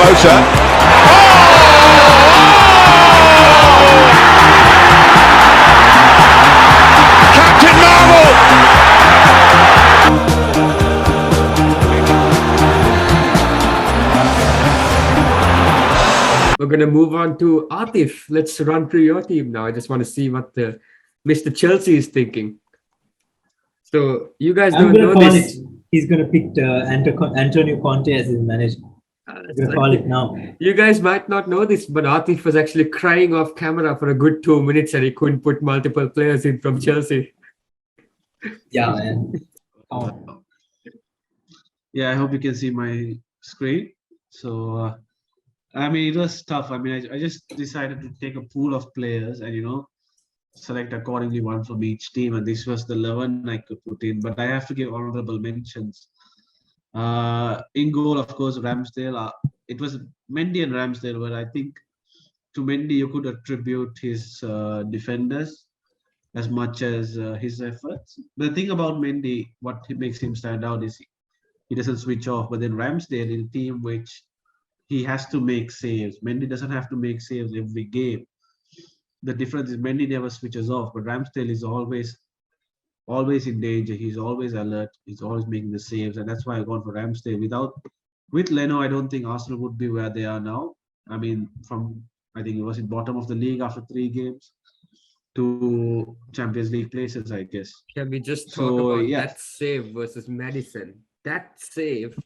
closer. Captain Marvel! We're going to move on to Aathif. Let's run through your team now. I just want to see what the Mr. Chelsea is thinking. So you guys don't know this. He's going to pick Antonio Conte as his manager. I'm going to call it now. You guys might not know this, but Aathif was actually crying off camera for a good 2 minutes and he couldn't put multiple players in from Chelsea. Yeah, man. Yeah, I hope you can see my screen. So, I mean, it was tough. I mean, I just decided to take a pool of players and, select accordingly one from each team. And this was the 11 I could put in. But I have to give honorable mentions. In goal, of course, Ramsdale. It was Mendy and Ramsdale, but I think to Mendy, you could attribute his defenders as much as his efforts. The thing about Mendy, what makes him stand out is he doesn't switch off. But then Ramsdale in a team which he has to make saves. Mendy doesn't have to make saves every game. The difference is Mendy never switches off, but Ramsdale is always in danger. He's always alert. He's always making the saves, and that's why I gone for Ramsdale. With Leno, I don't think Arsenal would be where they are now. I mean, I think it was in bottom of the league after 3 games to Champions League places, I guess. Can we just talk about that save versus Madison? That save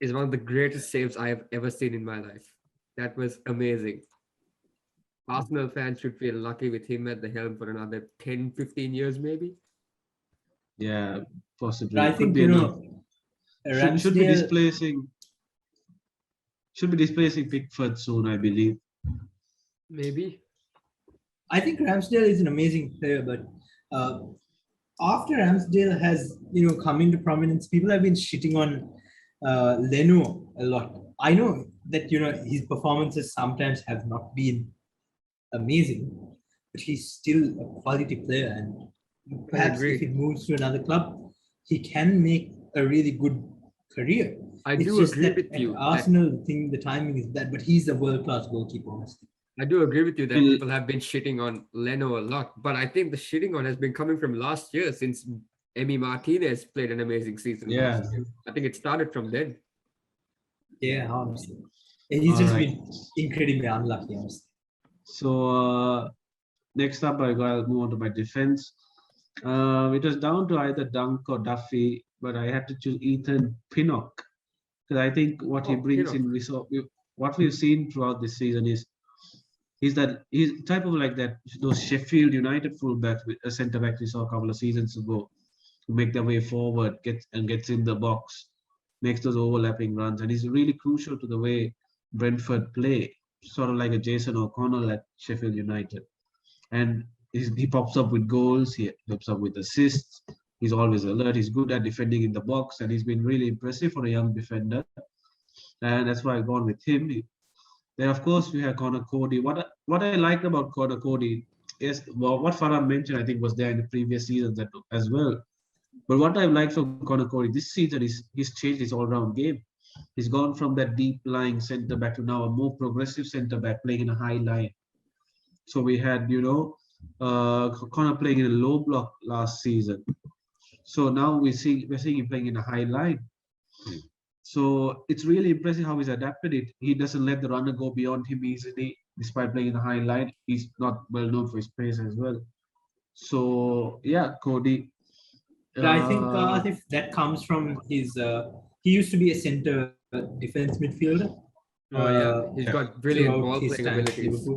is one of the greatest saves I have ever seen in my life. That was amazing. Arsenal fans should feel lucky with him at the helm for another 10, 15 years, maybe. Yeah, possibly. But I think, should be displacing Pickford soon, I believe. Maybe. I think Ramsdale is an amazing player, but after Ramsdale has, come into prominence, people have been shitting on Leno a lot. I know that, his performances sometimes have not been amazing, but he's still a quality player, and perhaps if he moves to another club, he can make a really good career. I do agree with you. Arsenal think the timing is bad, but he's a world-class goalkeeper, honestly. I do agree with you that people have been shitting on Leno a lot, but I think the shitting on has been coming from last year since Emi Martinez played an amazing season. Yeah. I think it started from then. Yeah, honestly. He's just been incredibly unlucky, honestly. So, next up, I'll move on to my defense. It was down to either Dunk or Duffy, but I had to choose Ethan Pinnock because I think what he brings what we've seen throughout this season is he's type of like that those Sheffield United fullbacks, a centre back we saw a couple of seasons ago, who make their way forward, gets in the box, makes those overlapping runs, and he's really crucial to the way Brentford play, sort of like a Jason O'Connell at Sheffield United. And he pops up with goals, he pops up with assists, he's always alert, he's good at defending in the box, and he's been really impressive for a young defender. And that's why I've gone with him. Then, of course, we have Connor Cody. What I liked about Connor Cody is what Farah mentioned, I think, was there in the previous seasons as well. But what I liked from Connor Cody this season is he's changed his all-round game. He's gone from that deep-lying centre-back to now a more progressive centre-back playing in a high line. So we had, Connor playing in a low block last season. So now we're seeing him playing in a high line. So it's really impressive how he's adapted it. He doesn't let the runner go beyond him easily, despite playing in a high line. He's not well known for his pace as well. So yeah, Cody. I think that comes from his. He used to be a centre defense midfielder. He's got brilliant ball playing abilities.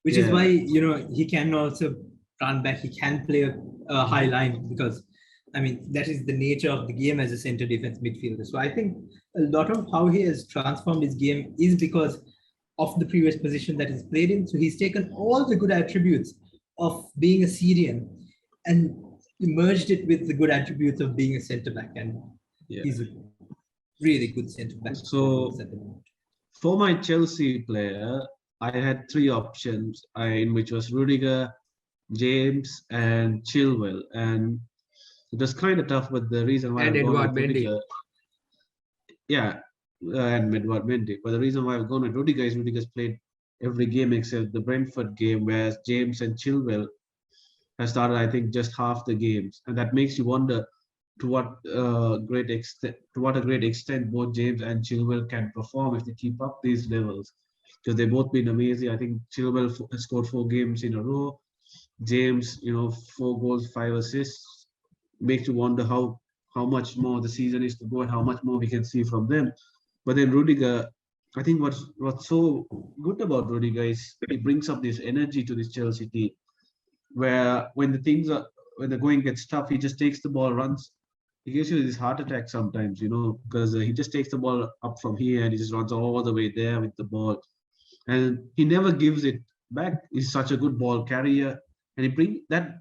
Which is why he can also run back. He can play a high line because, I mean, that is the nature of the game as a centre defense midfielder. So I think a lot of how he has transformed his game is because of the previous position that he's played in. So he's taken all the good attributes of being a Syrian and merged it with the good attributes of being a centre back, and he's a really good centre back. So for my Chelsea player, I had 3 options, in which was Rudiger, James, and Chilwell, and it was kind of tough. But the reason why and Edouard Mendy, and Edward Mendy. But the reason why I've gone with Rudiger is Rudiger's played every game except the Brentford game, whereas James and Chilwell has started, I think, just half the games, and that makes you wonder to what a great extent both James and Chilwell can perform if they keep up these levels, because they've both been amazing. I think Chilwell has scored 4 games in a row. James, 4 goals, 5 assists. Makes you wonder how much more the season is to go and how much more we can see from them. But then Rudiger, I think what's so good about Rudiger is he brings up this energy to this Chelsea team, where when the going gets tough, he just takes the ball, runs. He gives you this heart attack sometimes, because he just takes the ball up from here and he just runs all the way there with the ball, and he never gives it back. He's such a good ball carrier, and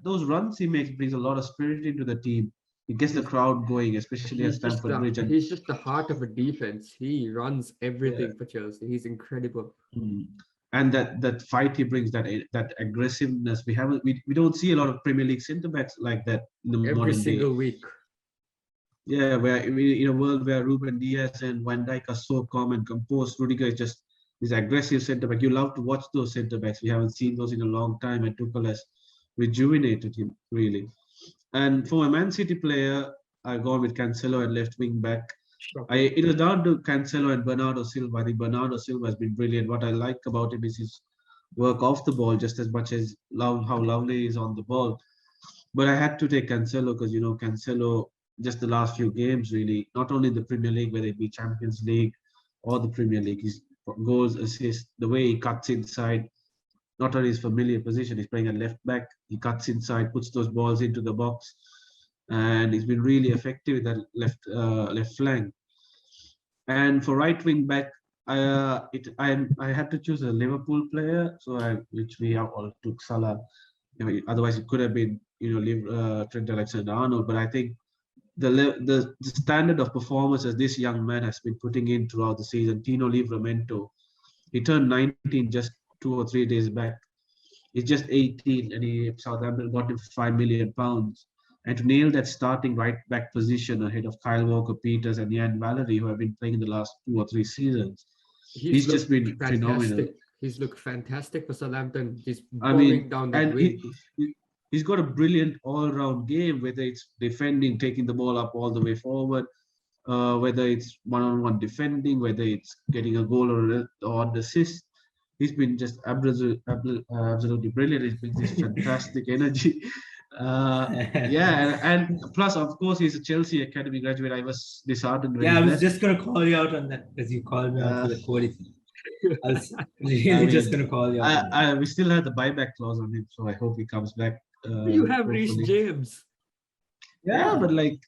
those runs he makes brings a lot of spirit into the team. He gets the crowd going, especially at Stamford Bridge. And he's just the heart of a defense. He runs everything for Chelsea. He's incredible. And that fight he brings, that aggressiveness, we don't see a lot of Premier League centre backs like that in the Every modern single day. week. Yeah, where in a world where Ruben Diaz and Van Dijk are so calm and composed, Rudiger is just this aggressive centre back. You love to watch those centre backs. We haven't seen those in a long time, and Tuchel has rejuvenated him really. And for a Man City player, I go with Cancello at left wing back. It was down to Cancello and Bernardo Silva. I think Bernardo Silva has been brilliant. What I like about him is his work off the ball just as much as how lovely he is on the ball. But I had to take Cancello because, Cancello, just the last few games, really, not only the Premier League, whether it be Champions League or the Premier League, his goals, assists, the way he cuts inside, not only his familiar position, he's playing a left back, he cuts inside, puts those balls into the box, and he's been really effective in that left flank. And for right wing back, I had to choose a Liverpool player, which we have all took Salah. Otherwise, it could have been Trent Alexander-Arnold. But I think the standard of performance as this young man has been putting in throughout the season, Tino Livramento, he turned 19 just 2 or 3 days back. He's just 18, and Southampton got him £5 million. And to nail that starting right back position ahead of Kyle Walker-Peters and Ian Valery, who have been playing in the last 2 or 3 seasons, he's just been phenomenal. He's looked fantastic for Southampton. He's bowling down that wing. He's got a brilliant all-round game, whether it's defending, taking the ball up all the way forward, whether it's one-on-one defending, whether it's getting a goal or an assist. He's been just absolutely brilliant. He's been this fantastic energy. And plus, of course, he's a Chelsea Academy graduate. I was disheartened. I was just going to call you out on that because you called me out for the Cody thing. I was really just going to call you out. We still have the buyback clause on him, so I hope he comes back. You have Reece James. Yeah, but we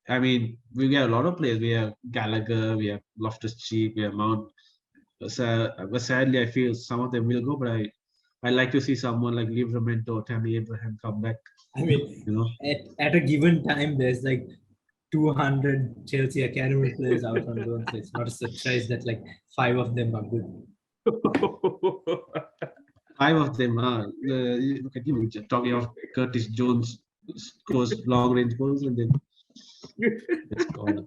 have a lot of players. We have Gallagher, we have Loftus-Cheek, we have Mount. But sadly, I feel some of them will go, but I like to see someone like Livramento or Tammy Abraham come back. At a given time, there's 200 Chelsea Academy players out on loan, so it's not a surprise that 5 of them are good. 5 of them are. Look at you, talking of Curtis Jones scores long-range goals and then it's gone.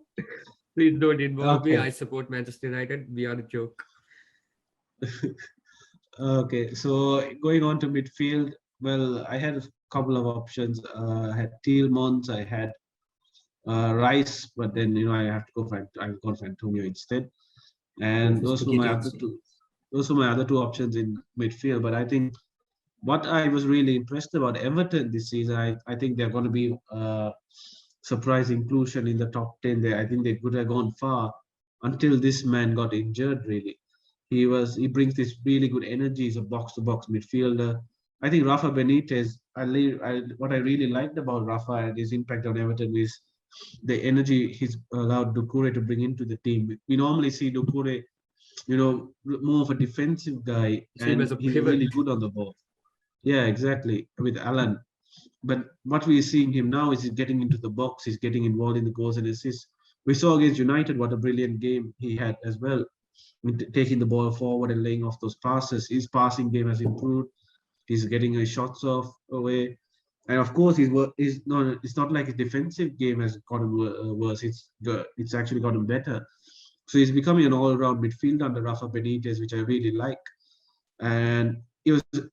Please don't involve me. I support Manchester United. We are a joke. Okay, so going on to midfield, well, I had a couple of options. I had Tielemans, I had Rice, but then I have to go for Antonio instead. And those were my other two options in midfield. But I think what I was really impressed about Everton this season, I think they're going to be surprise inclusion in the top 10 there. I think they could have gone far until this man got injured, really. He brings this really good energy. He's a box-to-box midfielder. I think Rafa Benitez, what I really liked about Rafa and his impact on Everton is the energy he's allowed Doucouré to bring into the team. We normally see Doucouré, more of a defensive guy, and he's really good on the ball. Yeah, exactly, with Alan. But what we're seeing him now is he's getting into the box, he's getting involved in the goals and assists. We saw against United what a brilliant game he had as well, taking the ball forward and laying off those passes. His passing game has improved. He's getting his shots off away. And of course, it's not like his defensive game has gotten worse. It's actually gotten better. So he's becoming an all-round midfielder under Rafa Benitez, which I really like. And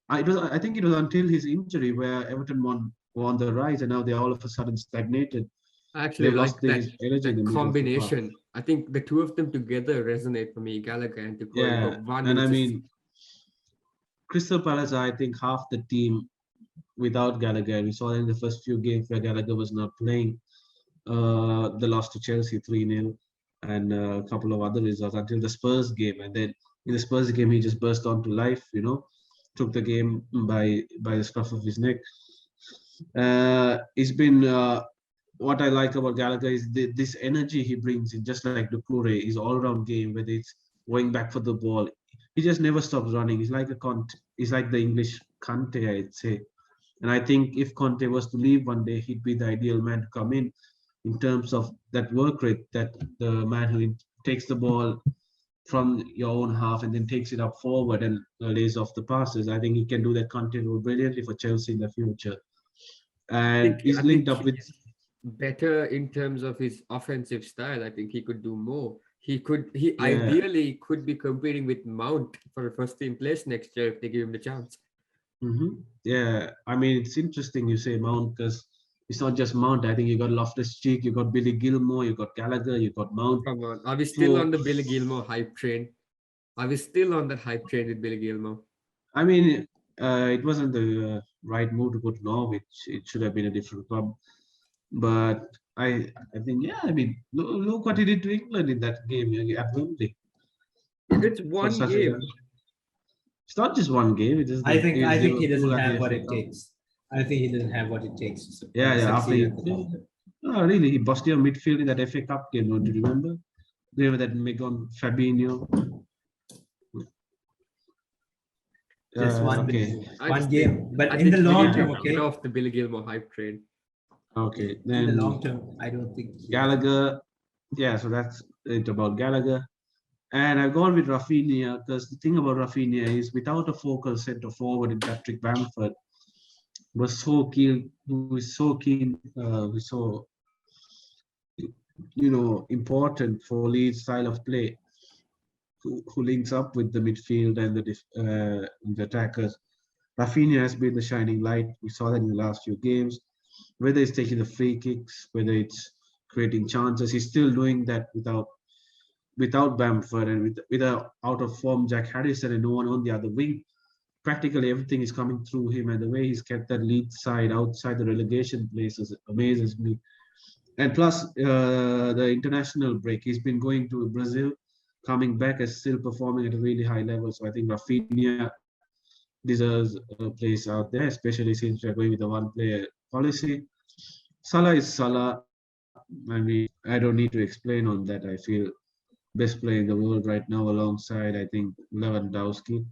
I think it was until his injury where Everton won the rise, and now they all of a sudden stagnated. I actually They've like lost the energy in the that middle of the park. combination. I think the two of them together resonate for me, Gallagher and Cody. Yeah, But one and is I just mean, Crystal Palace are, I think, half the team without Gallagher. We saw in the first few games where Gallagher was not playing. They lost to Chelsea 3-0 and a couple of other results until the Spurs game. And then in the Spurs game, he just burst onto life, took the game by the scruff of his neck. It's been what I like about Gallagher is this energy he brings in, just like Doucouré, his all-round game, whether it's going back for the ball. He just never stops running. He's like he's like the English Conte, I'd say. And I think if Conte was to leave one day, he'd be the ideal man to come in terms of that work rate, that the man who takes the ball from your own half and then takes it up forward and lays off the passes. I think he can do that Conte role brilliantly for Chelsea in the future. And he's linked up with better in terms of his offensive style. I think he could do more. He ideally could be competing with Mount for a first team place next year if they give him the chance. Yeah, I mean, it's interesting you say Mount because it's not just Mount. I think you got Loftus-Cheek, you got Billy Gilmore, you got Gallagher, you got Mount. Come on, are we still on the Billy Gilmore hype train? Are we still on that hype train with Billy Gilmore? I mean, it wasn't the right move to go to Norwich. It should have been a different club. But I think, I mean, look what he did to England in that game at Wembley. It's one game. It's not just one game. It is. I think he doesn't have what it takes. I think he doesn't have what it takes. Really, he busted your midfield in that FA Cup game. Don't you remember? Remember that Megon Fabinho? Just one game, but in the long term, get off the Billy Gilmore hype train. Okay, then in the long term, I don't think Gallagher. Yeah, so that's it about Gallagher. And I've gone with Rafinha because the thing about Rafinha is without a focal centre forward in Patrick Bamford, was so keen, who is so keen, who's so important for Leeds' style of play, who links up with the midfield and the attackers. Rafinha has been the shining light. We saw that in the last few games. Whether it's taking the free kicks, whether it's creating chances, he's still doing that without Bamford and with a out of form Jack Harrison and no one on the other wing. Practically everything is coming through him, and the way he's kept that lead side outside the relegation places amazes me. And plus the international break, he's been going to Brazil, coming back and still performing at a really high level. So I think Rafinha deserves a place out there, especially since we're going with the one-player policy. Salah is Salah. I mean, I don't need to explain on that. I feel best player in the world right now, alongside I think Lewandowski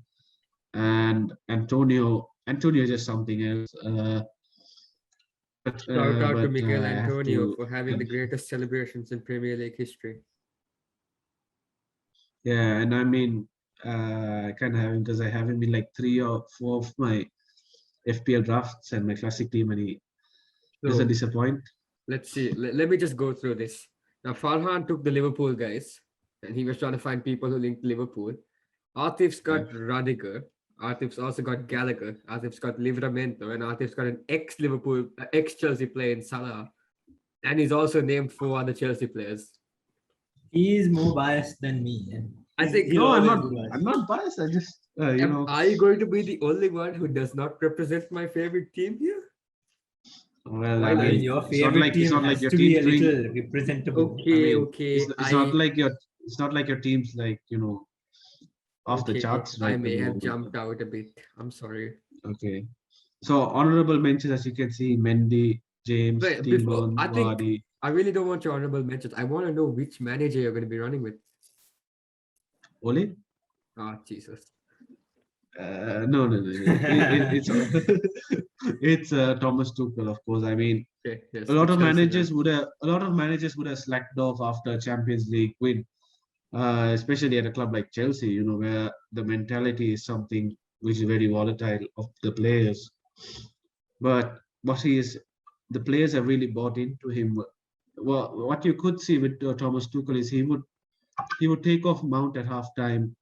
and Antonio. Antonio is just something else. Shout out to Miguel Antonio for having the greatest celebrations in Premier League history. Yeah, and I mean, I can't have him because I have him in like 3 or 4 of my FPL drafts and my classic team, and he doesn't disappoint. Let's see. Let me just go through this. Now, Farhan took the Liverpool guys, and he was trying to find people who linked Liverpool. Aathif'S got Rudiger. Aathif'S also got Gallagher. Aathif'S got Livramento, and Aathif'S got an ex-Liverpool, ex-Chelsea player in Salah. And he's also named 4 other Chelsea players. He is more biased than me. I think I'm not biased. I just Are you going to be the only one who does not represent my favorite team here? Well, I mean, your favorite team has to be a little representable. Okay. It's not like your team's like off the charts. Right, I may have jumped out a bit. I'm sorry. Okay. So honorable mentions, as you can see, Mendy, James, Timon, Vardy. I really don't want your honorable mentions. I want to know which manager you're going to be running with. Ole? Jesus. No. It's Thomas Tuchel, of course. I mean, yes, a lot of managers would have slacked off after a Champions League win, especially at a club like Chelsea, where the mentality is something which is very volatile of the players. But the players have really bought into him. Well, what you could see with Thomas Tuchel is he would he would take off Mount at halftime,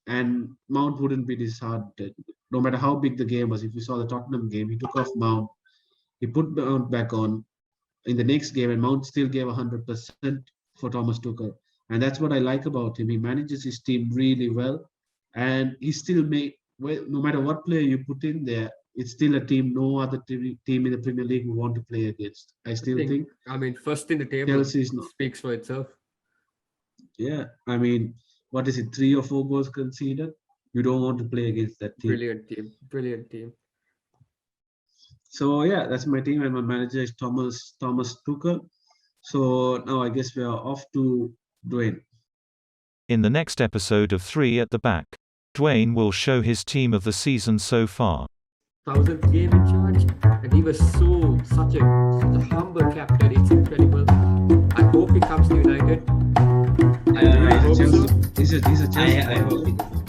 and Mount wouldn't be disheartened. No matter how big the game was, if you saw the Tottenham game, he took off Mount, he put Mount back on in the next game, and Mount still gave 100% for Thomas Tuchel. And that's what I like about him. He manages his team really well, and he still no matter what player you put in there, it's still a team no other team in the Premier League would want to play against. I think. I mean, first in the table Chelsea's speaks for itself. Yeah, I mean, what is it? 3 or 4 goals conceded. You don't want to play against that team. Brilliant team. So yeah, that's my team, and my manager is Thomas Tuchel. So now I guess we are off to Dwayne. In the next episode of 3 at the Back, Dwayne will show his team of the season so far. 1000th game in charge, and he was such a humble captain. It's incredible. I hope he comes to United. I hope so. He's a Chelsea. I hope he does.